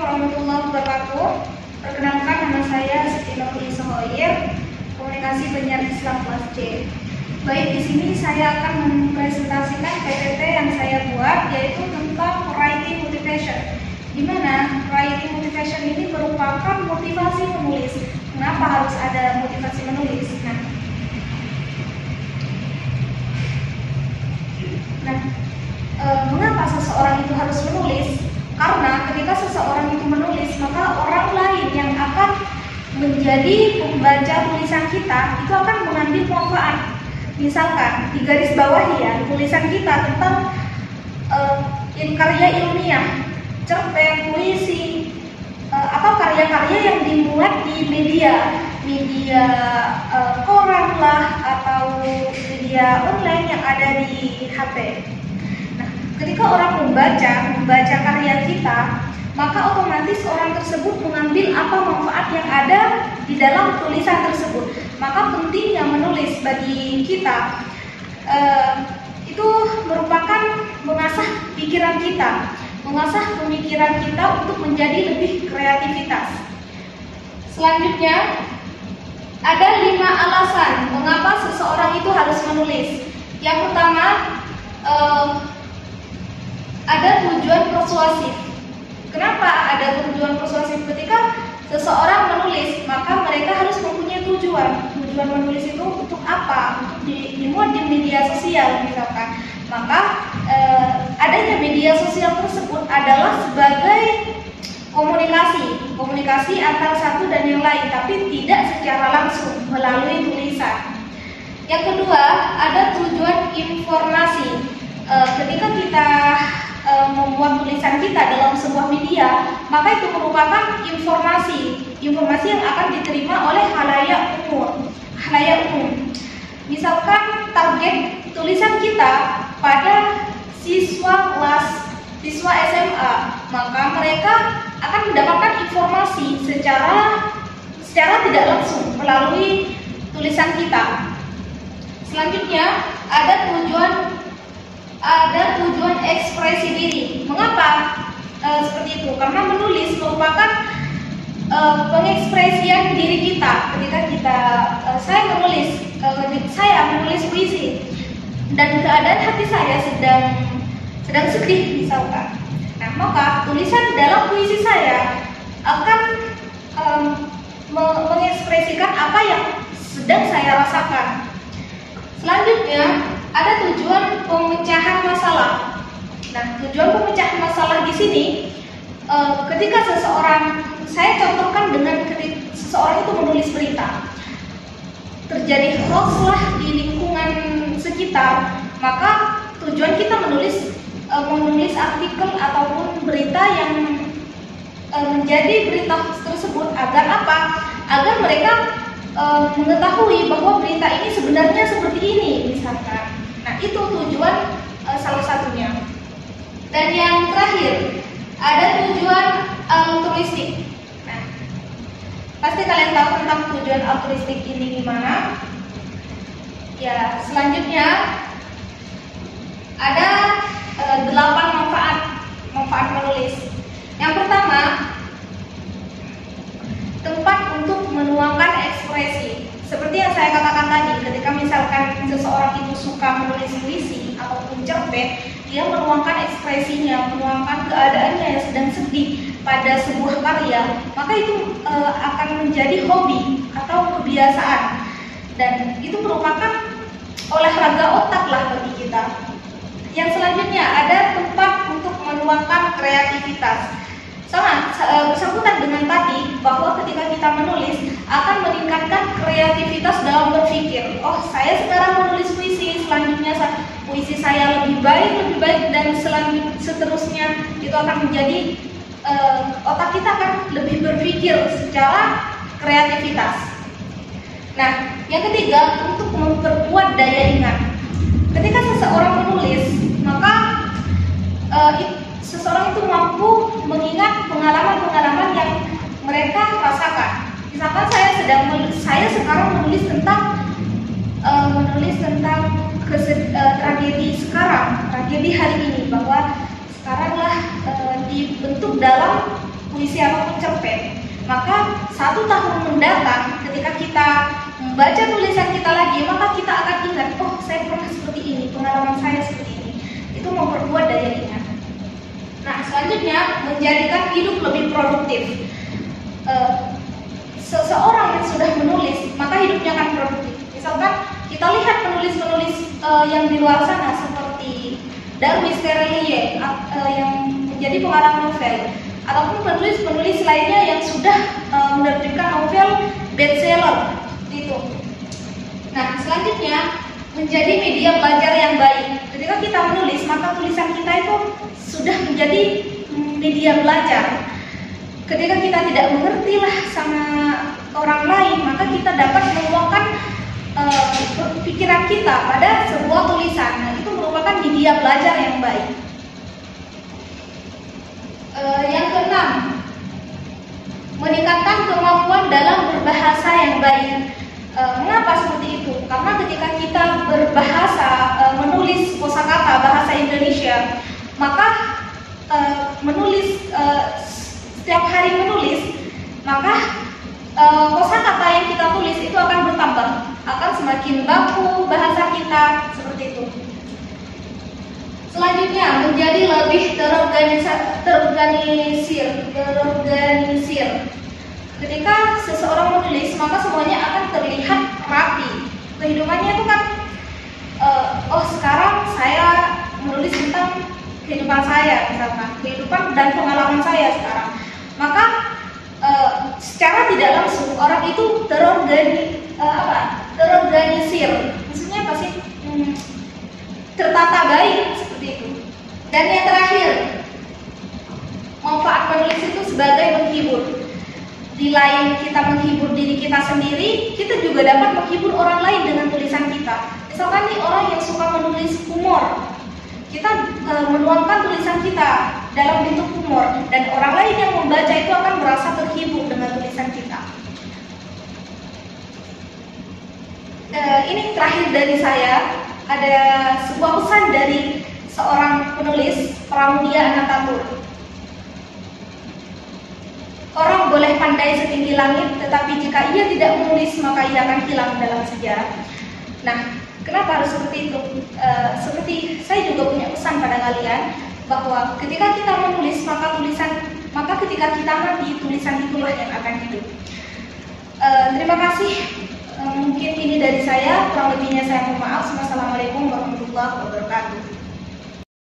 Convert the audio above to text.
warahmatullahi wabarakatuh. Perkenalkan, nama saya Siti Nurhaliza Hoir, Komunikasi Penyiar Islam kelas C. Baik, di sini saya akan mempresentasikan PPT yang saya buat, yaitu tentang writing motivation. Di mana writing motivation ini merupakan motivasi menulis. Kenapa harus ada motivasi menulis? Mengapa seseorang itu harus menulis? Karena ketika seseorang itu menulis, maka orang lain yang akan menjadi pembaca tulisan kita itu akan mengambil manfaat. Misalkan di garis bawah ya, tulisan kita tentang karya ilmiah, cerpen, puisi, atau karya-karya yang dimuat di media koran lah, atau media online yang ada di HP. Ketika orang membaca karya kita, maka otomatis orang tersebut mengambil apa manfaat yang ada di dalam tulisan tersebut. Maka pentingnya menulis bagi kita itu merupakan mengasah pikiran kita, mengasah pemikiran kita untuk menjadi lebih kreativitas. Selanjutnya, ada 5 alasan mengapa seseorang itu harus menulis. Yang pertama, ada tujuan persuasif. Kenapa ada tujuan persuasif? Ketika seseorang menulis, maka mereka harus mempunyai tujuan. Tujuan menulis itu untuk apa? Untuk dimuat di media sosial misalkan. Maka adanya media sosial tersebut adalah sebagai komunikasi antara satu dan yang lain, tapi tidak secara langsung melalui tulisan. Yang kedua, ada tujuan informasi. Ketika kita membuat tulisan kita dalam sebuah media, maka itu merupakan informasi yang akan diterima oleh khalayak umum. Misalkan target tulisan kita pada siswa SMA, maka mereka akan mendapatkan informasi secara tidak langsung melalui tulisan kita. Selanjutnya, ada tujuan ekspresi diri. Mengapa seperti itu? Karena menulis merupakan pengekspresian diri kita. Ketika saya menulis puisi dan keadaan hati saya sedang sedih misalkan. Maka tulisan dalam puisi saya akan mengekspresikan apa yang sedang saya rasakan. Selanjutnya, ada tujuan pemecahan masalah. Tujuan pemecahan masalah di sini, ketika saya contohkan dengan seseorang itu menulis berita, terjadi hoax lah di lingkungan sekitar, maka tujuan kita menulis artikel ataupun berita yang menjadi berita tersebut agar apa? Agar mereka mengetahui bahwa berita ini sebenarnya seperti ini misalkan. Itu tujuan salah satunya. Dan yang terakhir, ada tujuan altruistik. Pasti kalian tahu tentang tujuan altruistik ini gimana? Ya, selanjutnya ada 8 manfaat menulis. Yang pertama, tempat untuk menuangkan ekspresi. Seperti yang saya katakan tadi, ketika misalkan seseorang itu suka menulis puisi ataupun cerpen, dia menuangkan ekspresinya, menuangkan keadaannya yang sedang sedih pada sebuah karya, maka itu akan menjadi hobi atau kebiasaan, dan itu merupakan olahraga otak lah bagi kita. Yang selanjutnya, ada tempat untuk menuangkan kreativitas. Bersangkutan dengan tadi bahwa ketika kita menulis akan meningkatkan kreativitas dalam berpikir. Oh, saya sekarang menulis puisi, selanjutnya puisi saya lebih baik dan seterusnya itu akan menjadi otak kita akan lebih berpikir secara kreativitas. Yang ketiga, untuk memperkuat daya ingat. Ketika seseorang menulis, maka seseorang itu mampu mengingat pengalaman-pengalaman yang mereka rasakan. Misalkan saya sekarang menulis tentang tragedi sekarang, tragedi hari ini, bahwa sekaranglah dibentuk dalam puisi ataupun cerpen, maka 1 tahun mendatang ketika kita membaca tulisan kita lagi, maka kita akan ingat, oh saya pernah seperti ini, pengalaman saya seperti ini. Itu memperkuat daya ingat. Nah, selanjutnya menjadikan hidup lebih produktif. Seseorang yang sudah menulis, maka hidupnya akan produktif. Misalkan kita lihat penulis-penulis yang di luar sana seperti Darwis Terelie yang menjadi pengarang novel, ataupun penulis-penulis lainnya yang sudah menerbitkan novel bestseller gitu. Nah, selanjutnya menjadi media belajar yang baik. Ketika kita menulis, maka tulisan kita itu sudah menjadi media belajar. Ketika kita tidak mengerti lah sama orang lain, maka kita dapat menuangkan pikiran kita pada sebuah tulisan. Nah, itu merupakan media belajar yang baik. Yang keenam, meningkatkan kemampuan dalam berbahasa yang baik. Mengapa seperti itu? Karena ketika kita berbahasa, menulis kosakata bahasa Indonesia, maka setiap hari menulis, maka kosakata yang kita tulis itu akan bertambah, akan semakin baku bahasa kita, seperti itu. Selanjutnya, menjadi lebih terorganisir. Ketika seseorang menulis, maka semuanya akan terlihat rapi. Kehidupannya itu kan, sekarang saya menulis tentang kehidupan saya, misalkan kehidupan dan pengalaman saya sekarang. Maka secara tidak langsung orang itu terorganisir. Maksudnya apa sih? Tertata baik seperti itu. Dan yang terakhir, manfaat menulis itu sebagai menghibur. Di lain kita menghibur diri kita sendiri, kita juga dapat menghibur orang lain dengan tulisan kita. Misalkan nih orang yang suka menulis humor, kita menuangkan tulisan kita dalam bentuk humor, dan orang lain yang membaca itu akan merasa terhibur dengan tulisan kita. Ini terakhir dari saya, ada sebuah pesan dari seorang penulis, Pramudia Anantatur. Orang boleh pandai setinggi langit, tetapi jika ia tidak menulis, maka ia akan hilang dalam sejarah. Nah, kenapa harus seperti itu? Seperti saya juga punya pesan pada kalian, bahwa ketika kita menulis, maka ketika kita mati, tulisan itulah yang akan hidup. Terima kasih. Mungkin ini dari saya, kurang lebihnya saya mohon maaf. Wassalamualaikum warahmatullahi wabarakatuh.